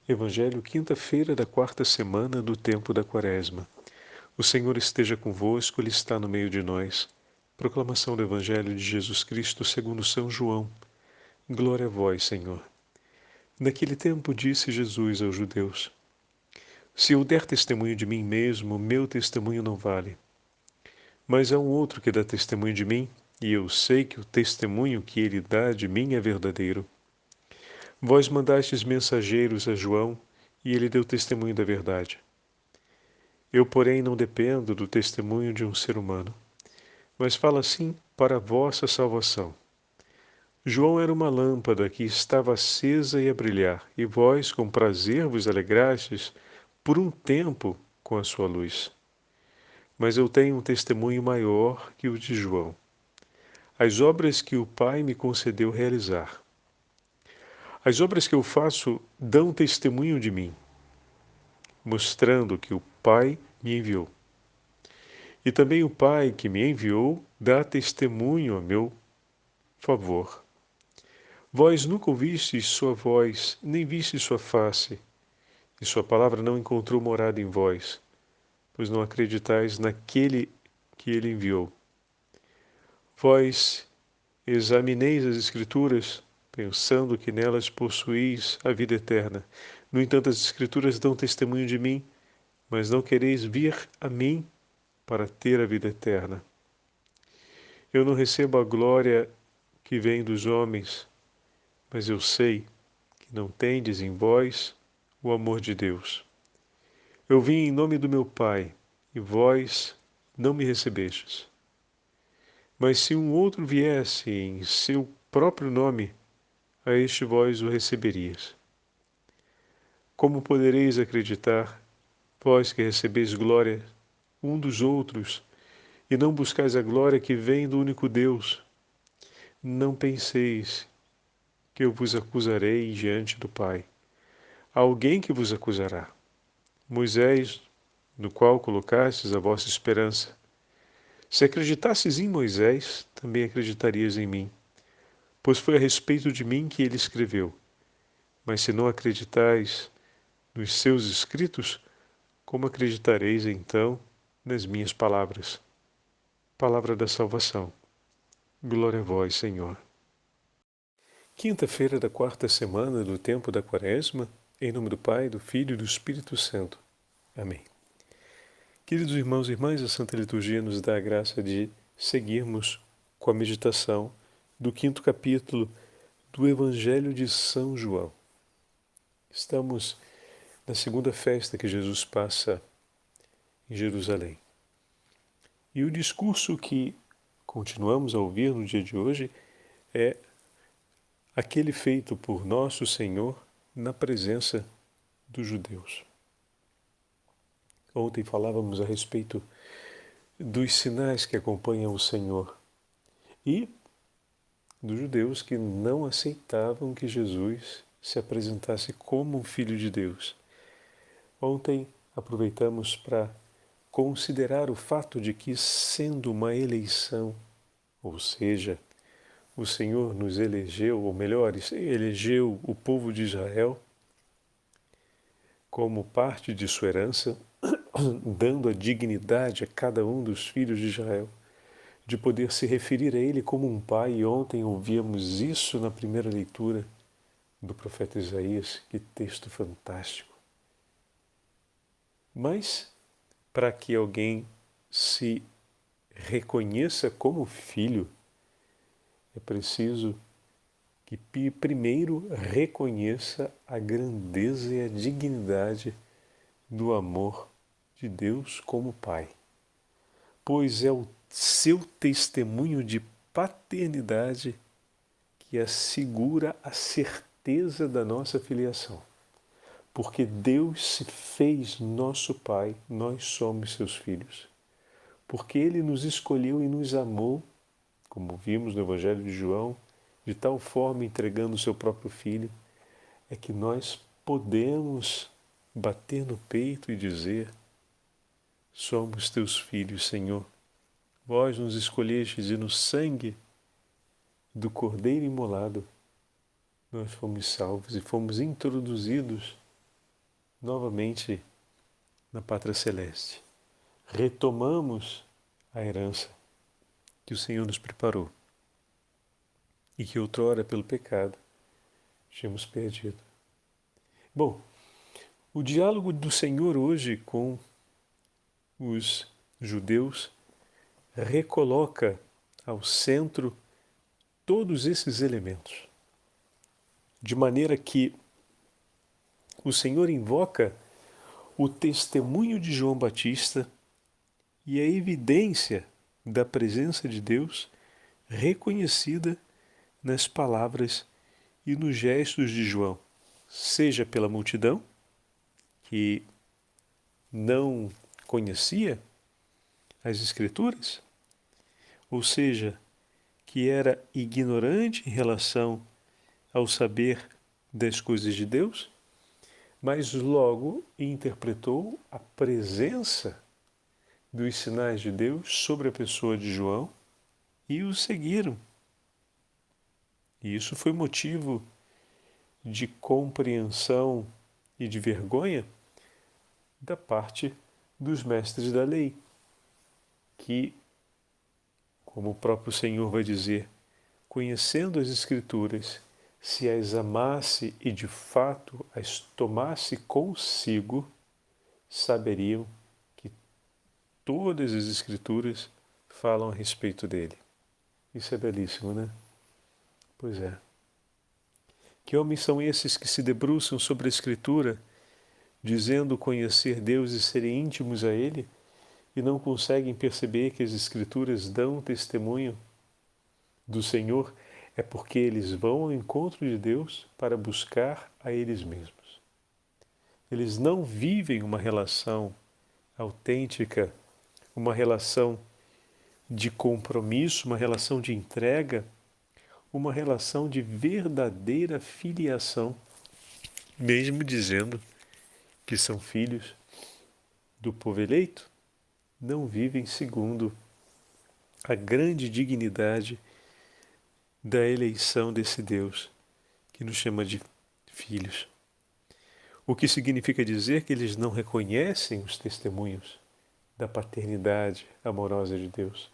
Evangelho, quinta-feira da quarta semana do tempo da Quaresma. O Senhor esteja convosco, Ele está no meio de nós. Proclamação do Evangelho de Jesus Cristo segundo São João. Glória a vós, Senhor. Naquele tempo disse Jesus aos judeus: Se eu der testemunho de mim mesmo, meu testemunho não vale. Mas há um outro que dá testemunho de mim, e eu sei que o testemunho que ele dá de mim é verdadeiro. Vós mandastes mensageiros a João, e ele deu testemunho da verdade. Eu, porém, não dependo do testemunho de um ser humano, mas falo assim para a vossa salvação. João era uma lâmpada que estava acesa e a brilhar, e vós, com prazer, vos alegrastes por um tempo com a sua luz. Mas eu tenho um testemunho maior que o de João. As obras que o Pai me concedeu realizar. As obras que eu faço dão testemunho de mim, mostrando que o Pai me enviou. E também o Pai que me enviou dá testemunho a meu favor. Vós nunca ouvistes sua voz, nem vistes sua face, e sua palavra não encontrou morada em vós, pois não acreditais naquele que ele enviou. Vós examineis as Escrituras, pensando que nelas possuís a vida eterna. No entanto, as Escrituras dão testemunho de mim, mas não quereis vir a mim para ter a vida eterna. Eu não recebo a glória que vem dos homens, mas eu sei que não tendes em vós o amor de Deus. Eu vim em nome do meu Pai, e vós não me recebestes. Mas se um outro viesse em seu próprio nome, a este vós o receberias. Como podereis acreditar, vós que recebeis glória um dos outros, e não buscais a glória que vem do único Deus? Não penseis que eu vos acusarei diante do Pai. Há alguém que vos acusará. Moisés, no qual colocastes a vossa esperança. Se acreditasses em Moisés, também acreditarias em mim, pois foi a respeito de mim que ele escreveu. Mas se não acreditais nos seus escritos, como acreditareis então nas minhas palavras? Palavra da salvação. Glória a vós, Senhor. Quinta-feira da quarta semana do tempo da Quaresma, em nome do Pai, do Filho e do Espírito Santo. Amém. Queridos irmãos e irmãs, a Santa Liturgia nos dá a graça de seguirmos com a meditação do quinto capítulo do Evangelho de São João. Estamos na segunda festa que Jesus passa em Jerusalém. E o discurso que continuamos a ouvir no dia de hoje é aquele feito por nosso Senhor na presença dos judeus. Ontem falávamos a respeito dos sinais que acompanham o Senhor e dos judeus que não aceitavam que Jesus se apresentasse como um filho de Deus. Ontem aproveitamos para considerar o fato de que, sendo uma eleição, ou seja, o Senhor nos elegeu, ou melhor, elegeu o povo de Israel como parte de sua herança, dando a dignidade a cada um dos filhos de Israel, de poder se referir a ele como um pai. E ontem ouvíamos isso na primeira leitura do profeta Isaías. Que texto fantástico! Mas, para que alguém se reconheça como filho, é preciso que primeiro reconheça a grandeza e a dignidade do amor de Deus como Pai. Pois é o seu testemunho de paternidade que assegura a certeza da nossa filiação. Porque Deus se fez nosso Pai, nós somos seus filhos. Porque Ele nos escolheu e nos amou, como vimos no Evangelho de João, de tal forma entregando o seu próprio Filho, é que nós podemos bater no peito e dizer: somos teus filhos, Senhor. Vós nos escolhestes e no sangue do Cordeiro imolado nós fomos salvos e fomos introduzidos novamente na pátria celeste. Retomamos a herança que o Senhor nos preparou e que outrora, pelo pecado, tínhamos perdido. Bom, o diálogo do Senhor hoje com os judeus recoloca ao centro todos esses elementos, de maneira que o Senhor invoca o testemunho de João Batista e a evidência da presença de Deus reconhecida nas palavras e nos gestos de João, seja pela multidão, que não conhecia as Escrituras, ou seja, que era ignorante em relação ao saber das coisas de Deus, mas logo interpretou a presença dos sinais de Deus sobre a pessoa de João e o seguiram. E isso foi motivo de compreensão e de vergonha da parte dos mestres da lei, que, como o próprio Senhor vai dizer, conhecendo as Escrituras, se as amasse e de fato as tomasse consigo, saberiam que todas as Escrituras falam a respeito dele. Isso é belíssimo, né? Pois é. Que homens são esses que se debruçam sobre a Escritura, dizendo conhecer Deus e serem íntimos a Ele, e não conseguem perceber que as Escrituras dão testemunho do Senhor? É porque eles vão ao encontro de Deus para buscar a eles mesmos. Eles não vivem uma relação autêntica, uma relação de compromisso, uma relação de entrega, uma relação de verdadeira filiação, mesmo dizendo que são filhos do povo eleito, não vivem segundo a grande dignidade da eleição desse Deus que nos chama de filhos. O que significa dizer que eles não reconhecem os testemunhos da paternidade amorosa de Deus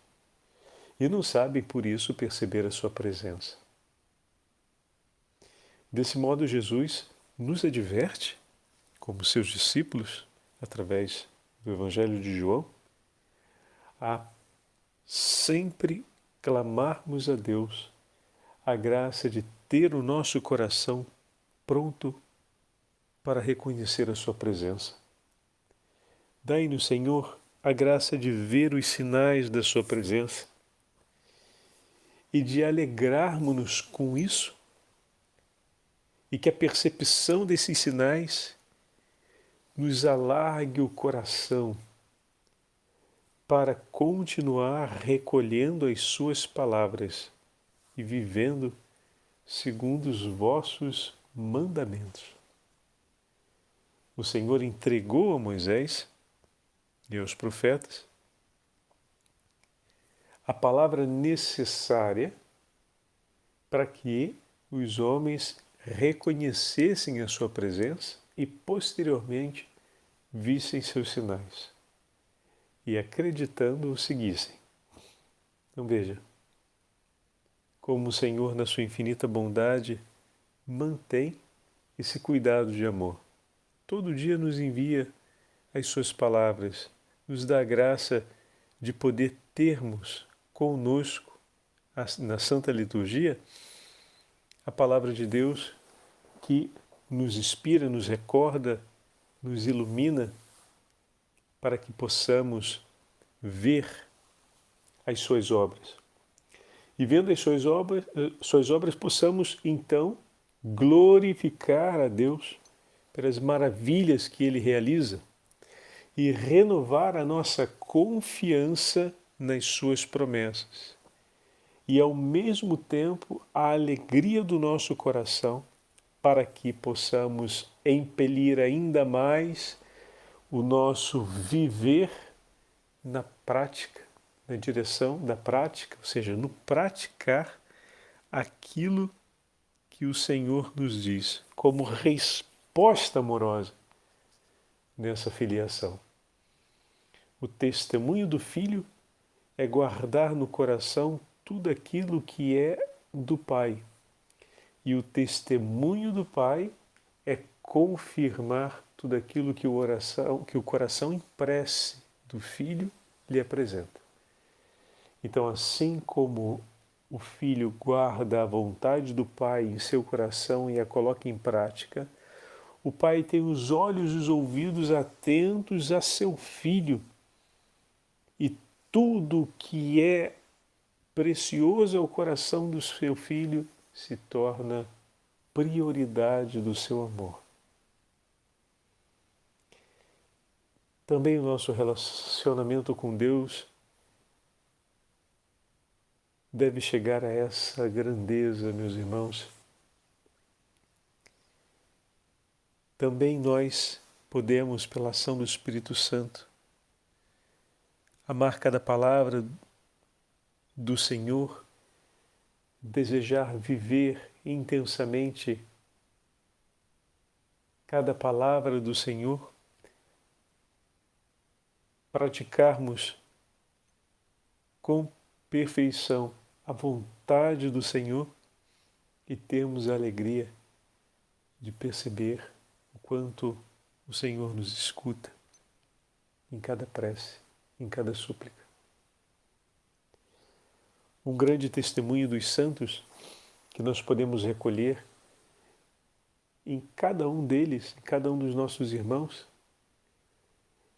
e não sabem, por isso, perceber a sua presença. Desse modo, Jesus nos adverte, como seus discípulos, através do Evangelho de João, a sempre clamarmos a Deus a graça de ter o nosso coração pronto para reconhecer a sua presença. Dai-nos, Senhor, a graça de ver os sinais da sua presença e de alegrarmos-nos com isso, e que a percepção desses sinais nos alargue o coração para continuar recolhendo as suas palavras e vivendo segundo os vossos mandamentos. O Senhor entregou a Moisés e aos profetas a palavra necessária para que os homens reconhecessem a sua presença e posteriormente vissem seus sinais e, acreditando, o seguissem. Então veja como o Senhor, na sua infinita bondade, mantém esse cuidado de amor. Todo dia nos envia as suas palavras, nos dá a graça de poder termos conosco, na Santa Liturgia, a palavra de Deus que nos inspira, nos recorda, nos ilumina para que possamos ver as suas obras. E vendo as suas obras possamos então glorificar a Deus pelas maravilhas que Ele realiza e renovar a nossa confiança nas suas promessas. E ao mesmo tempo a alegria do nosso coração para que possamos impelir ainda mais o nosso viver na prática, na direção da prática, ou seja, no praticar aquilo que o Senhor nos diz, como resposta amorosa nessa filiação. O testemunho do Filho é guardar no coração tudo aquilo que é do Pai. E o testemunho do Pai é confirmar tudo aquilo que o coração em prece do Filho lhe apresenta. Então, assim como o Filho guarda a vontade do Pai em seu coração e a coloca em prática, o Pai tem os olhos e os ouvidos atentos a seu Filho. E tudo que é precioso ao coração do seu Filho se torna prioridade do seu amor. Também o nosso relacionamento com Deus deve chegar a essa grandeza, meus irmãos. Também nós podemos, pela ação do Espírito Santo, amar cada palavra do Senhor, desejar viver intensamente cada palavra do Senhor, praticarmos com perfeição a vontade do Senhor e termos a alegria de perceber o quanto o Senhor nos escuta em cada prece, em cada súplica. Um grande testemunho dos santos que nós podemos recolher em cada um deles, em cada um dos nossos irmãos,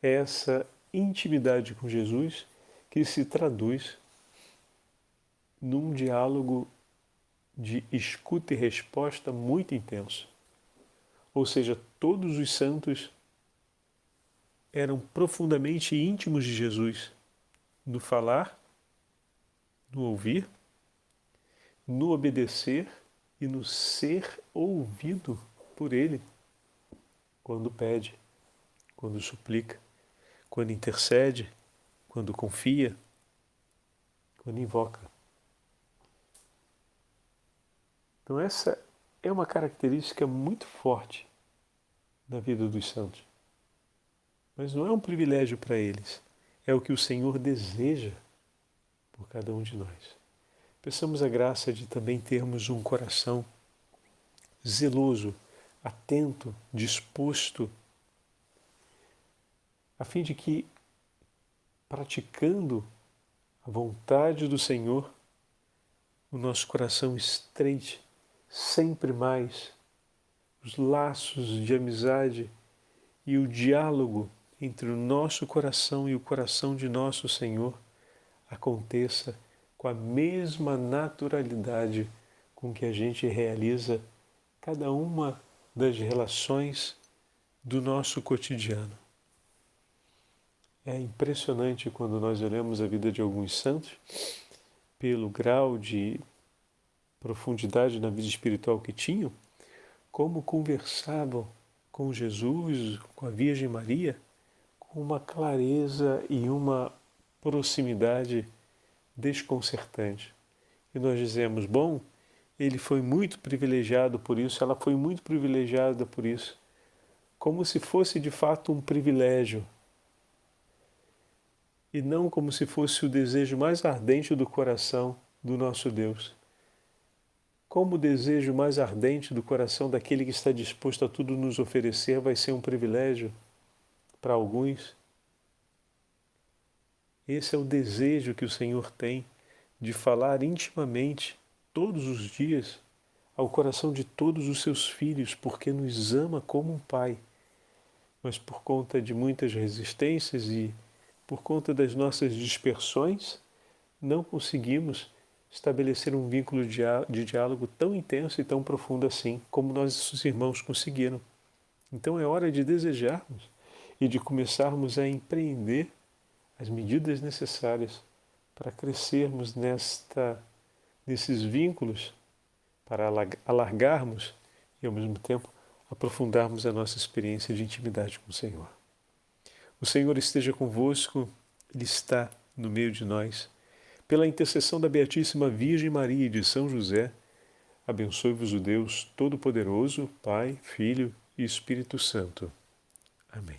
é essa intimidade com Jesus que se traduz num diálogo de escuta e resposta muito intenso. Ou seja, todos os santos eram profundamente íntimos de Jesus, no falar, no ouvir, no obedecer e no ser ouvido por Ele, quando pede, quando suplica, quando intercede, quando confia, quando invoca. Então essa é uma característica muito forte na vida dos santos. Mas não é um privilégio para eles, é o que o Senhor deseja por cada um de nós. Peçamos a graça de também termos um coração zeloso, atento, disposto, a fim de que, praticando a vontade do Senhor, o nosso coração estreite sempre mais os laços de amizade e o diálogo entre o nosso coração e o coração de nosso Senhor aconteça com a mesma naturalidade com que a gente realiza cada uma das relações do nosso cotidiano. É impressionante quando nós olhamos a vida de alguns santos, pelo grau de profundidade na vida espiritual que tinham, como conversavam com Jesus, com a Virgem Maria, com uma clareza e uma proximidade desconcertante. E nós dizemos, bom, ele foi muito privilegiado por isso, ela foi muito privilegiada por isso, como se fosse de fato um privilégio, e não como se fosse o desejo mais ardente do coração do nosso Deus. Como o desejo mais ardente do coração daquele que está disposto a tudo nos oferecer vai ser um privilégio para alguns. Esse é o desejo que o Senhor tem de falar intimamente, todos os dias, ao coração de todos os seus filhos, porque nos ama como um pai. Mas por conta de muitas resistências e por conta das nossas dispersões, não conseguimos estabelecer um vínculo de diálogo tão intenso e tão profundo assim, como nossos irmãos conseguiram. Então é hora de desejarmos e de começarmos a empreender as medidas necessárias para crescermos nesses vínculos, para alargarmos e ao mesmo tempo aprofundarmos a nossa experiência de intimidade com o Senhor. O Senhor esteja convosco, Ele está no meio de nós. Pela intercessão da Beatíssima Virgem Maria e de São José, abençoe-vos o Deus Todo-Poderoso, Pai, Filho e Espírito Santo. Amém.